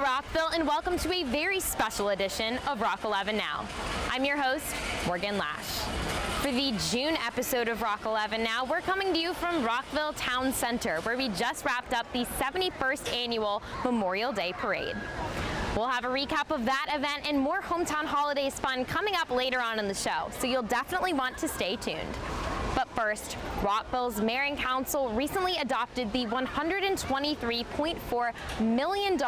Hello, Rockville, and welcome to a very special edition of Rock 11 Now. I'm your host, Morgan Lash. For the June episode of Rock 11 Now, we're coming to you from Rockville Town Center, where we just wrapped up the 71st annual Memorial Day Parade. We'll have a recap of that event and more hometown holidays fun coming up later on in the show, so you'll definitely want to stay tuned. But first, Rockville's Mayor and Council recently adopted the $123.4 million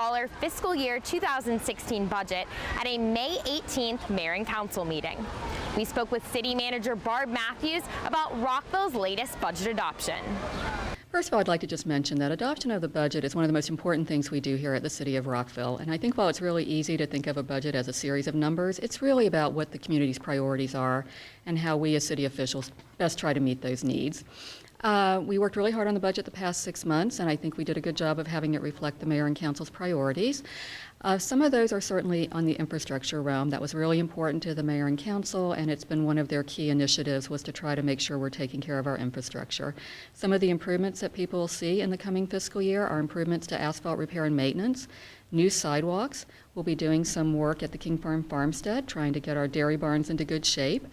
fiscal year 2016 budget at a May 18th Mayor and Council meeting. We spoke with City Manager Barb Matthews about Rockville's latest budget adoption. First of all, I'd like to just mention that adoption of the budget is one of the most important things we do here at the City of Rockville. And I think while it's really easy to think of a budget as a series of numbers, it's really about what the community's priorities are and how we as city officials best try to meet those needs. We worked really hard on the budget the past 6 months, and I think we did a good job of having it reflect the Mayor and Council's priorities. Some of those are certainly on the infrastructure realm. That was really important to the Mayor and Council, and it's been one of their key initiatives was to try to make sure we're taking care of our infrastructure. Some of the improvements that people will see in the coming fiscal year are improvements to asphalt repair and maintenance, new sidewalks. We'll be doing some work at the King Farm Farmstead, trying to get our dairy barns into good shape,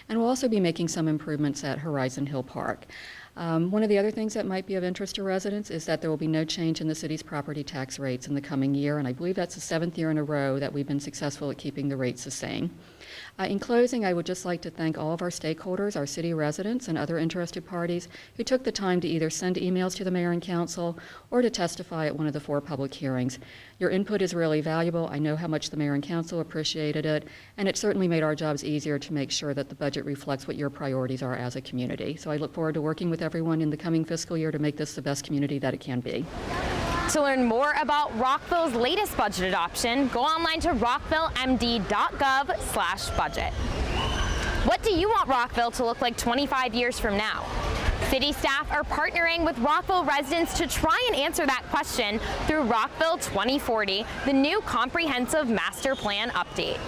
and we'll also be making some improvements at Horizon Hill Park. One of the other things that might be of interest to residents is that there will be no change in the city's property tax rates in the coming year, and I believe that's the 7th year in a row that we've been successful at keeping the rates the same. In closing, I would just like to thank all of our stakeholders, our city residents, and other interested parties who took the time to either send emails to the Mayor and Council or to testify at one of the 4 public hearings. Your input is really valuable. I know how much the Mayor and Council appreciated it, and it certainly made our jobs easier to make sure that the budget reflects what your priorities are as a community. So I look forward to working with everyone in the coming fiscal year to make this the best community that it can be. To learn more about Rockville's latest budget adoption, go online to rockvillemd.gov/budget. What do you want Rockville to look like 25 years from now? City staff are partnering with Rockville residents to try and answer that question through Rockville 2040, the new comprehensive master plan update.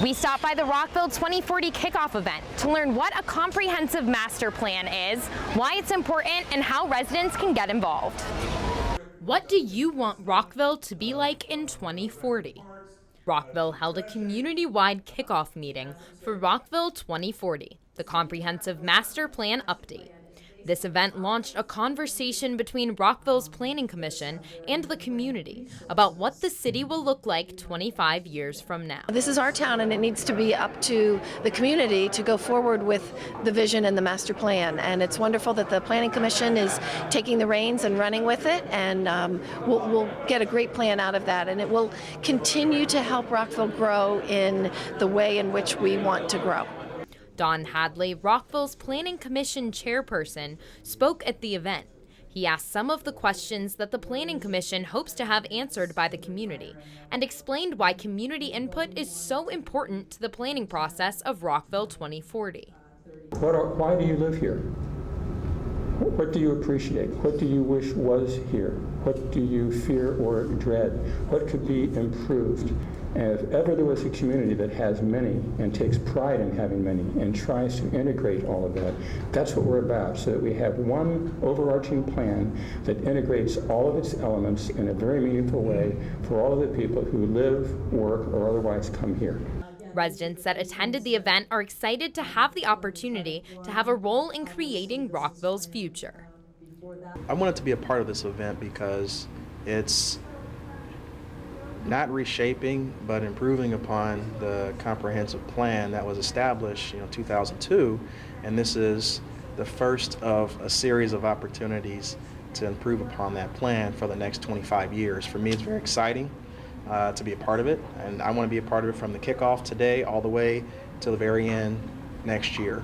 We stopped by the Rockville 2040 kickoff event to learn what a comprehensive master plan is, why it's important, and how residents can get involved. What do you want Rockville to be like in 2040? Rockville held a community-wide kickoff meeting for Rockville 2040, the comprehensive master plan update. This event launched a conversation between Rockville's Planning Commission and the community about what the city will look like 25 years from now. This is our town, and it needs to be up to the community to go forward with the vision and the master plan. And it's wonderful that the Planning Commission is taking the reins and running with it, and we'll get a great plan out of that. And it will continue to help Rockville grow in the way in which we want to grow. Don Hadley, Rockville's Planning Commission chairperson, spoke at the event. He asked some of the questions that the Planning Commission hopes to have answered by the community and explained why community input is so important to the planning process of Rockville 2040. Why do you live here? What do you appreciate? What do you wish was here? What do you fear or dread? What could be improved? And if ever there was a community that has many and takes pride in having many and tries to integrate all of that, that's what we're about, so that we have one overarching plan that integrates all of its elements in a very meaningful way for all of the people who live, work, or otherwise come here. Residents that attended the event are excited to have the opportunity to have a role in creating Rockville's future. I wanted to be a part of this event because it's not reshaping, but improving upon the comprehensive plan that was established, 2002, and this is the first of a series of opportunities to improve upon that plan for the next 25 years. For me, it's very exciting to be a part of it, and I want to be a part of it from the kickoff today all the way to the very end next year.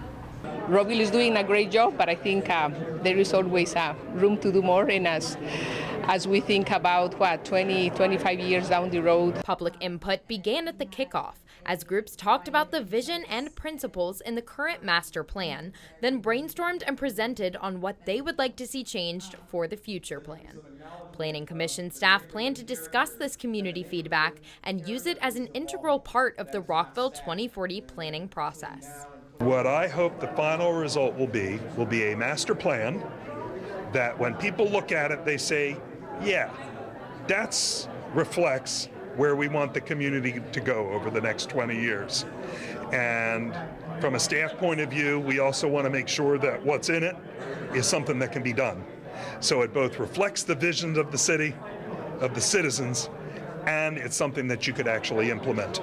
Rockville is doing a great job, but I think there is always room to do more, and as we think about 25 years down the road. Public input began at the kickoff as groups talked about the vision and principles in the current master plan, then brainstormed and presented on what they would like to see changed for the future plan. Planning Commission staff plan to discuss this community feedback and use it as an integral part of the Rockville 2040 planning process. What I hope the final result will be a master plan that when people look at it, they say, yeah, that's reflects where we want the community to go over the next 20 years. And from a staff point of view, we also want to make sure that what's in it is something that can be done. So it both reflects the visions of the city, of the citizens, and it's something that you could actually implement.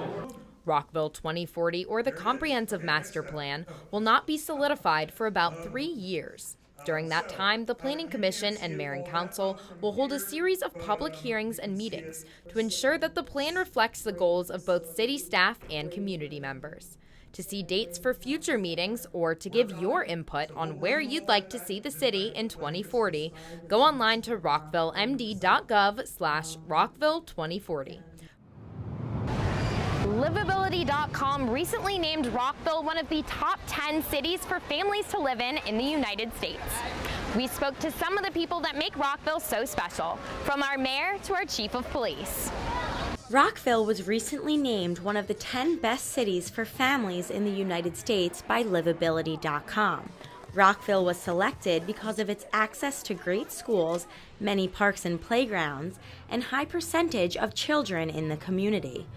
Rockville 2040, or the Comprehensive Master Plan, will not be solidified for about 3 years. During that time, the Planning Commission and Mayor and Council will hold a series of public hearings and meetings to ensure that the plan reflects the goals of both city staff and community members. To see dates for future meetings or to give your input on where you'd like to see the city in 2040, go online to rockvillemd.gov/Rockville2040. Livability.com recently named Rockville one of the top 10 cities for families to live in the United States. We spoke to some of the people that make Rockville so special, from our mayor to our chief of police. Rockville was recently named one of the 10 best cities for families in the United States by Livability.com. Rockville was selected because of its access to great schools, many parks and playgrounds, and high percentage of children in the community.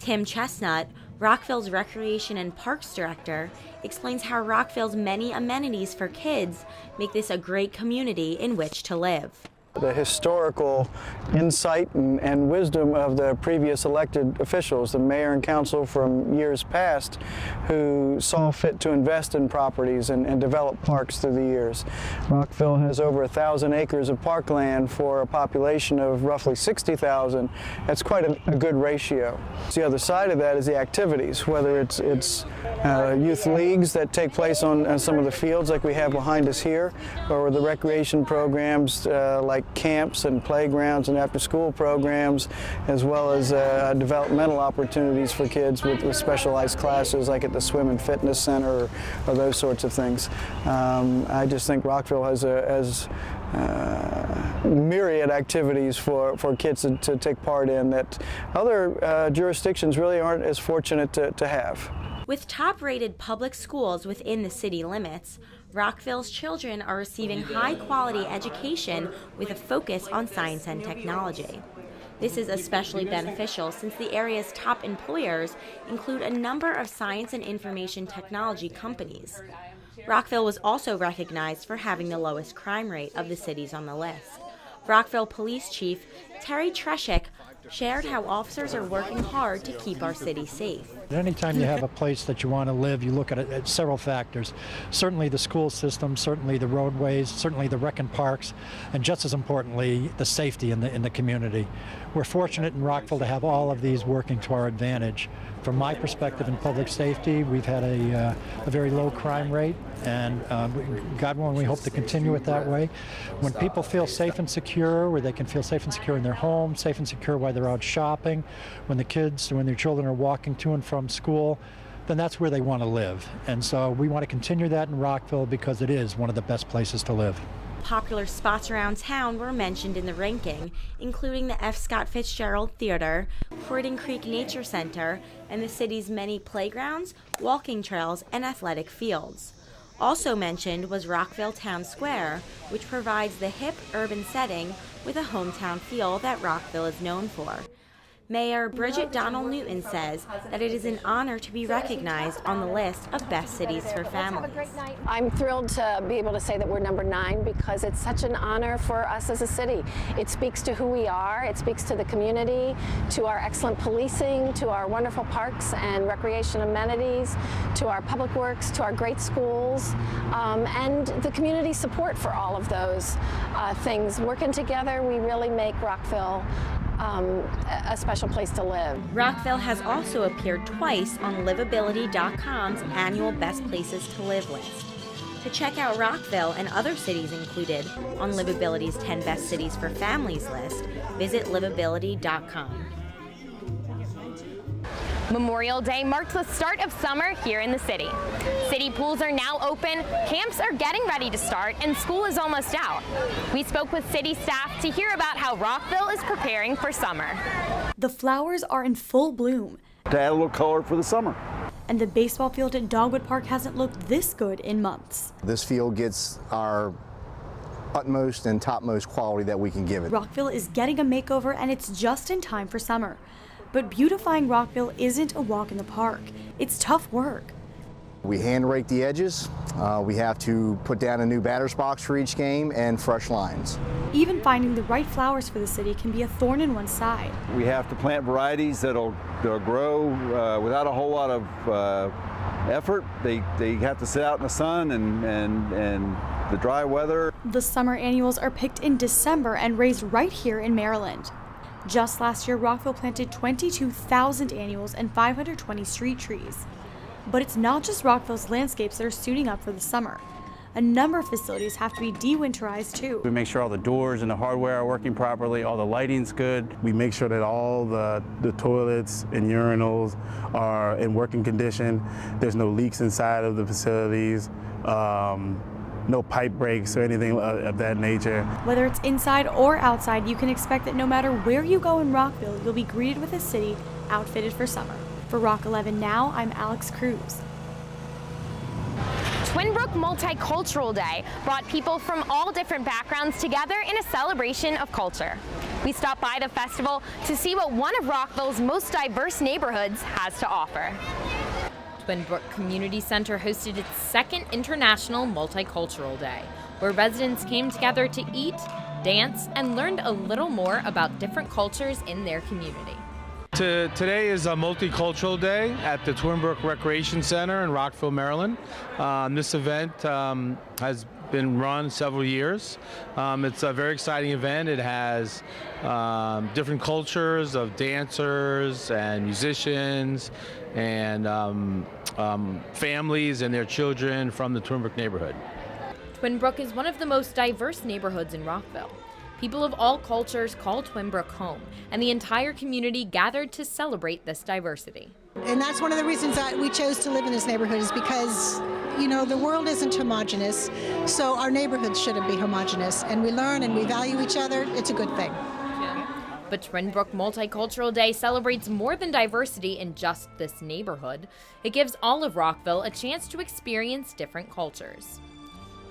Tim Chestnut, Rockville's Recreation and Parks Director, explains how Rockville's many amenities for kids make this a great community in which to live. The historical insight and wisdom of the previous elected officials, the mayor and council from years past, who saw fit to invest in properties and develop parks through the years. Rockville has over 1,000 acres of parkland for a population of roughly 60,000. That's quite a good ratio. The other side of that is the activities, whether it's youth leagues that take place on some of the fields like we have behind us here, or the recreation programs like camps and playgrounds and after-school programs, as well as developmental opportunities for kids with specialized classes like at the Swim and Fitness Center or those sorts of things. I just think Rockville has myriad activities for kids to take part in that other jurisdictions really aren't as fortunate to have. With top-rated public schools within the city limits, Rockville's children are receiving high-quality education with a focus on science and technology. This is especially beneficial since the area's top employers include a number of science and information technology companies. Rockville was also recognized for having the lowest crime rate of the cities on the list. Rockville Police Chief Terry Treshik shared how officers are working hard to keep our city safe. Anytime you have a place that you want to live, you look at several factors. Certainly the school system, certainly the roadways, certainly the rec and parks, and just as importantly, the safety in the community. We're fortunate in Rockville to have all of these working to our advantage. From my perspective in public safety, we've had a very low crime rate, and God willing, we hope to continue it that way. When people feel safe and secure, where they can feel safe and secure in their home, safe and secure while they're out shopping, when their children are walking to and from school, then that's where they want to live. And so we want to continue that in Rockville because it is one of the best places to live. Popular spots around town were mentioned in the ranking, including the F. Scott Fitzgerald Theater, Croydon Creek Nature Center, and the city's many playgrounds, walking trails, and athletic fields. Also mentioned was Rockville Town Square, which provides the hip urban setting with a hometown feel that Rockville is known for. Mayor Bridget Donald Newton says that it is an honor to be recognized on the list of best cities for families. I'm thrilled to be able to say that we're number 9 because it's such an honor for us as a city. It speaks to who we are, it speaks to the community, to our excellent policing, to our wonderful parks and recreation amenities, to our public works, to our great schools, and the community support for all of those things. Working together, we really make Rockville a special place to live. Rockville has also appeared twice on Livability.com's annual Best Places to Live list. To check out Rockville and other cities included on Livability's 10 Best Cities for Families list, visit Livability.com. Memorial Day marks the start of summer here in the city. City pools are now open, camps are getting ready to start, and school is almost out. We spoke with city staff to hear about how Rockville is preparing for summer. The flowers are in full bloom. To add a little color for the summer. And the baseball field at Dogwood Park hasn't looked this good in months. This field gets our utmost and topmost quality that we can give it. Rockville is getting a makeover, and it's just in time for summer. But beautifying Rockville isn't a walk in the park. It's tough work. We hand rake the edges. We have to put down a new batter's box for each game and fresh lines. Even finding the right flowers for the city can be a thorn in one's side. We have to plant varieties that'll grow without a whole lot of effort. They have to sit out in the sun and the dry weather. The summer annuals are picked in December and raised right here in Maryland. Just last year, Rockville planted 22,000 annuals and 520 street trees. But it's not just Rockville's landscapes that are suiting up for the summer. A number of facilities have to be de-winterized too. We make sure all the doors and the hardware are working properly, all the lighting's good. We make sure that all the toilets and urinals are in working condition. There's no leaks inside of the facilities, no pipe breaks or anything of that nature. Whether it's inside or outside, you can expect that no matter where you go in Rockville, you'll be greeted with a city outfitted for summer. For Rock 11 Now, I'm Alex Cruz. Twinbrook Multicultural Day brought people from all different backgrounds together in a celebration of culture. We stopped by the festival to see what one of Rockville's most diverse neighborhoods has to offer. Twinbrook Community Center hosted its second International Multicultural Day, where residents came together to eat, dance, and learned a little more about different cultures in their community. Today is a Multicultural Day at the Twinbrook Recreation Center in Rockville, Maryland. This event has been run several years. It's a very exciting event. It has different cultures of dancers and musicians and families and their children from the Twinbrook neighborhood. Twinbrook is one of the most diverse neighborhoods in Rockville. People of all cultures call Twinbrook home, and the entire community gathered to celebrate this diversity. And that's one of the reasons that we chose to live in this neighborhood, is because, you know, the world isn't homogenous, so our neighborhoods shouldn't be homogenous. And we learn and we value each other. It's a good thing. But Twinbrook Multicultural Day celebrates more than diversity in just this neighborhood. It gives all of Rockville a chance to experience different cultures.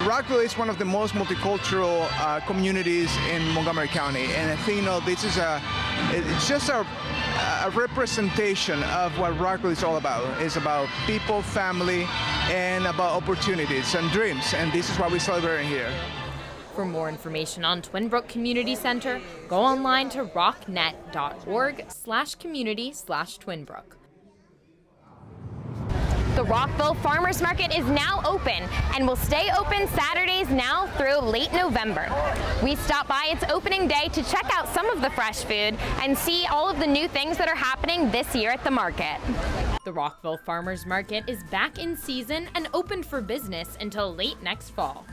Rockville is one of the most multicultural communities in Montgomery County, and I think this is it's just a representation of what Rockville is all about. It's about people, family, and about opportunities and dreams, and this is what we celebrate here. For more information on Twinbrook Community Center, go online to rocknet.org/community/Twinbrook. The Rockville Farmers Market is now open and will stay open Saturdays now through late November. We stopped by its opening day to check out some of the fresh food and see all of the new things that are happening this year at the market. The Rockville Farmers Market is back in season and open for business until late next fall.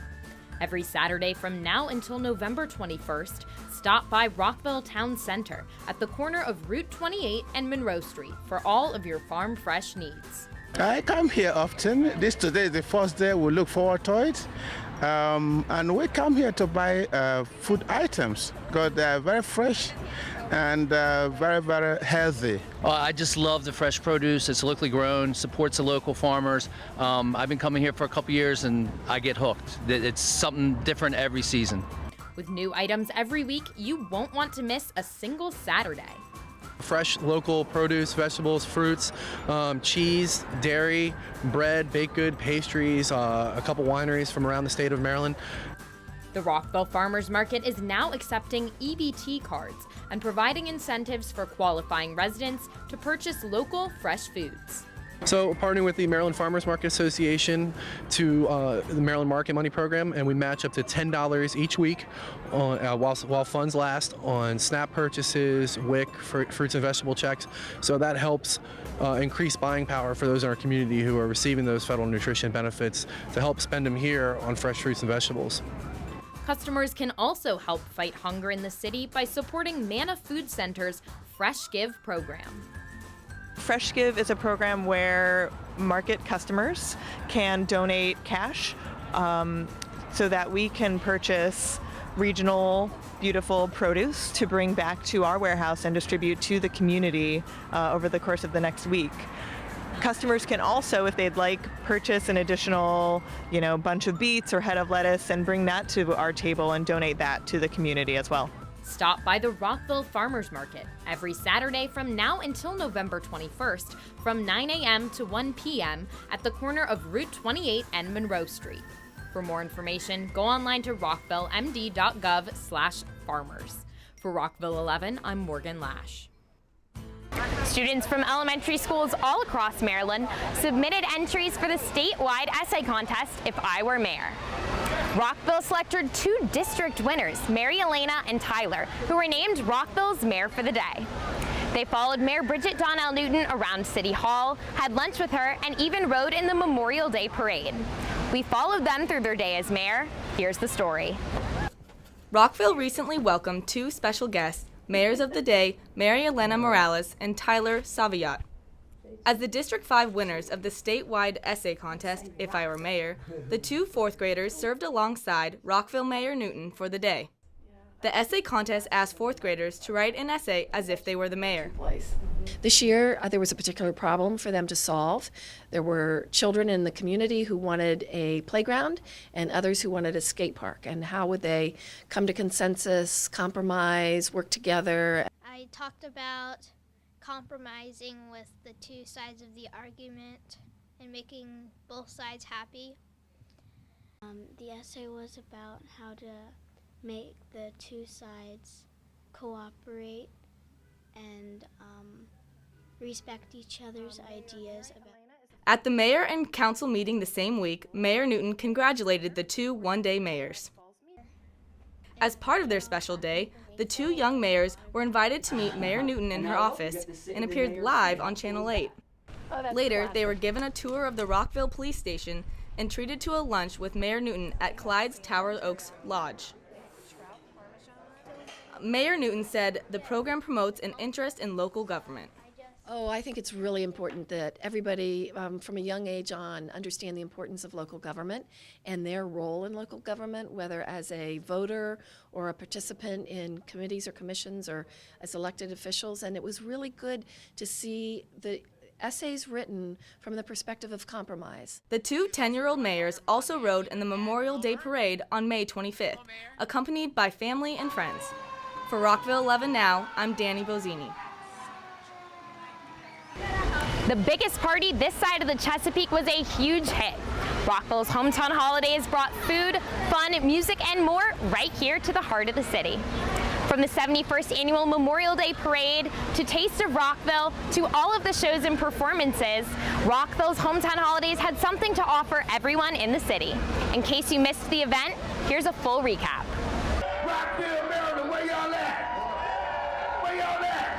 Every Saturday from now until November 21st, stop by Rockville Town Center at the corner of Route 28 and Monroe Street for all of your farm fresh needs. I come here often. Today is the first day. We look forward to it. And we come here to buy food items because they are very fresh and very, very healthy. I just love the fresh produce. It's locally grown, supports the local farmers. I've been coming here for a couple years and I get hooked. It's something different every season. With new items every week, you won't want to miss a single Saturday. Fresh local produce, vegetables, fruits, cheese, dairy, bread, baked good, pastries, a couple wineries from around the state of Maryland. The Rockville Farmers Market is now accepting EBT cards and providing incentives for qualifying residents to purchase local fresh foods. So partnering with the Maryland Farmers Market Association to the Maryland Market Money Program, and we match up to $10 each week on, while funds last on SNAP purchases, WIC, fruits and vegetable checks. So that helps increase buying power for those in our community who are receiving those federal nutrition benefits to help spend them here on fresh fruits and vegetables. Customers can also help fight hunger in the city by supporting Manna Food Center's Fresh Give program. Fresh Give is a program where market customers can donate cash so that we can purchase regional, beautiful produce to bring back to our warehouse and distribute to the community over the course of the next week. Customers can also, if they'd like, purchase an additional, bunch of beets or head of lettuce and bring that to our table and donate that to the community as well. Stop by the Rockville Farmers Market every Saturday from now until November 21st from 9 a.m. to 1 p.m. at the corner of Route 28 and Monroe Street. For more information, go online to rockvillemd.gov/farmers. For Rockville 11, I'm Morgan Lash. Students from elementary schools all across Maryland submitted entries for the statewide essay contest, If I Were Mayor. Rockville selected 2 district winners, Mary Elena and Tyler, who were named Rockville's Mayor for the day. They followed Mayor Bridget Donnell Newton around City Hall, had lunch with her, and even rode in the Memorial Day Parade. We followed them through their day as mayor. Here's the story. Rockville recently welcomed 2 special guests, Mayors of the Day, Mary Elena Morales and Tyler Saviat. As the District 5 winners of the statewide essay contest, If I Were Mayor, the 2 4th graders served alongside Rockville Mayor Newton for the day. The essay contest asked 4th graders to write an essay as if they were the mayor. This year, there was a particular problem for them to solve. There were children in the community who wanted a playground and others who wanted a skate park. And how would they come to consensus, compromise, work together? I talked about compromising with the 2 sides of the argument and making both sides happy. The essay was about how to make the 2 sides cooperate and respect each other's ideas. At the mayor and council meeting the same week, Mayor Newton congratulated the 2 one-day mayors. As part of their special day, the 2 young mayors were invited to meet Mayor Newton in her office and appeared live on Channel 8. Later, they were given a tour of the Rockville Police Station and treated to a lunch with Mayor Newton at Clyde's Tower Oaks Lodge. Mayor Newton said the program promotes an interest in local government. Oh, I think it's really important that everybody from a young age on understand the importance of local government and their role in local government, whether as a voter or a participant in committees or commissions or as elected officials. And it was really good to see the essays written from the perspective of compromise. The 2 10-year-old mayors also rode in the Memorial Day Parade on May 25th, accompanied by family and friends. For Rockville 11 Now, I'm Danny Bozzini. The biggest party this side of the Chesapeake was a huge hit. Rockville's Hometown Holidays brought food, fun, music, and more right here to the heart of the city. From the 71st Annual Memorial Day Parade to Taste of Rockville to all of the shows and performances, Rockville's Hometown Holidays had something to offer everyone in the city. In case you missed the event, here's a full recap. Rockville, Maryland, where y'all at? Where y'all at?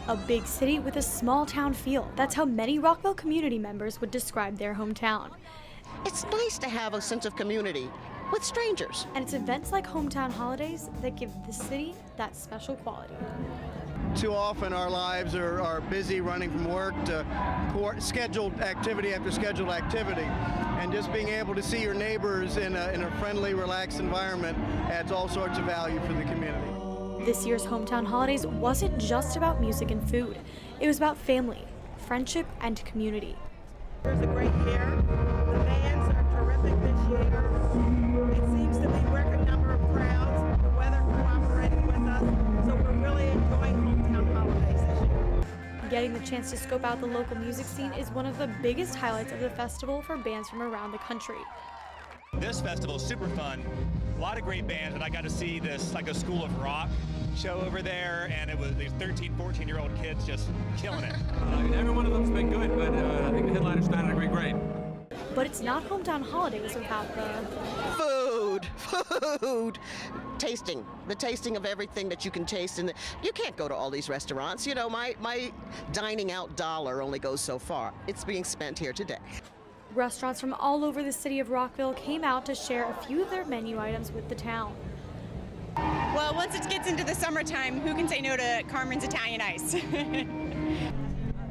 A big city with a small town feel. That's how many Rockville community members would describe their hometown. It's nice to have a sense of community with strangers. And it's events like Hometown Holidays that give the city that special quality. Too often our lives are busy running from work to scheduled activity after scheduled activity. And just being able to see your neighbors in a friendly, relaxed environment adds all sorts of value for the community. This year's Hometown Holidays wasn't just about music and food. It was about family, friendship, and community. It's a great year. The bands are terrific this year. It seems to be record number of crowds. The weather cooperating with us. So we're really enjoying Hometown Holidays this year. Getting the chance to scope out the local music scene is one of the biggest highlights of the festival for bands from around the country. This festival is super fun. A lot of great bands, and I got to see this like a School of Rock show over there, and it was these 13, 14-year-old kids just killing it. Every one of them's been good, but I think the headliners tonight are great. But it's not Hometown Holidays without the food, tasting, the tasting of everything that you can taste. And you can't go to all these restaurants. You know, my dining out dollar only goes so far. It's being spent here today. Restaurants from all over the city of Rockville came out to share a few of their menu items with the town. Well, once it gets into the summertime, who can say no to Carmen's Italian Ice?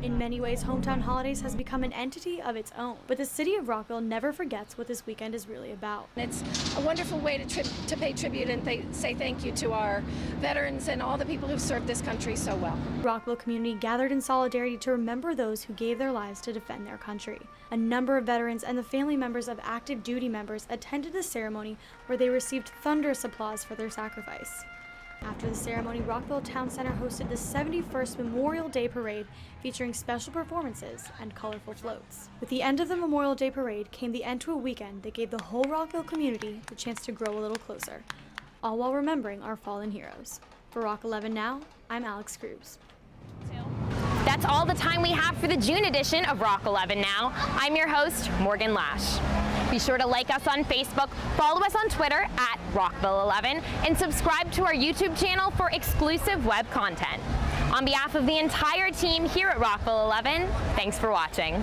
In many ways, Hometown Holidays has become an entity of its own, but the city of Rockville never forgets what this weekend is really about. It's a wonderful way to pay tribute and say thank you to our veterans and all the people who've served this country so well. Rockville community gathered in solidarity to remember those who gave their lives to defend their country. A number of veterans and the family members of active duty members attended the ceremony where they received thunderous applause for their sacrifice. After the ceremony, Rockville Town Center hosted the 71st Memorial Day Parade featuring special performances and colorful floats. With the end of the Memorial Day Parade came the end to a weekend that gave the whole Rockville community the chance to grow a little closer, all while remembering our fallen heroes. For Rock 11 Now, I'm Alex Cruz. That's all the time we have for the June edition of Rock 11 Now. I'm your host, Morgan Lash. Be sure to like us on Facebook, follow us on Twitter at Rockville11, and subscribe to our YouTube channel for exclusive web content. On behalf of the entire team here at Rockville 11, thanks for watching.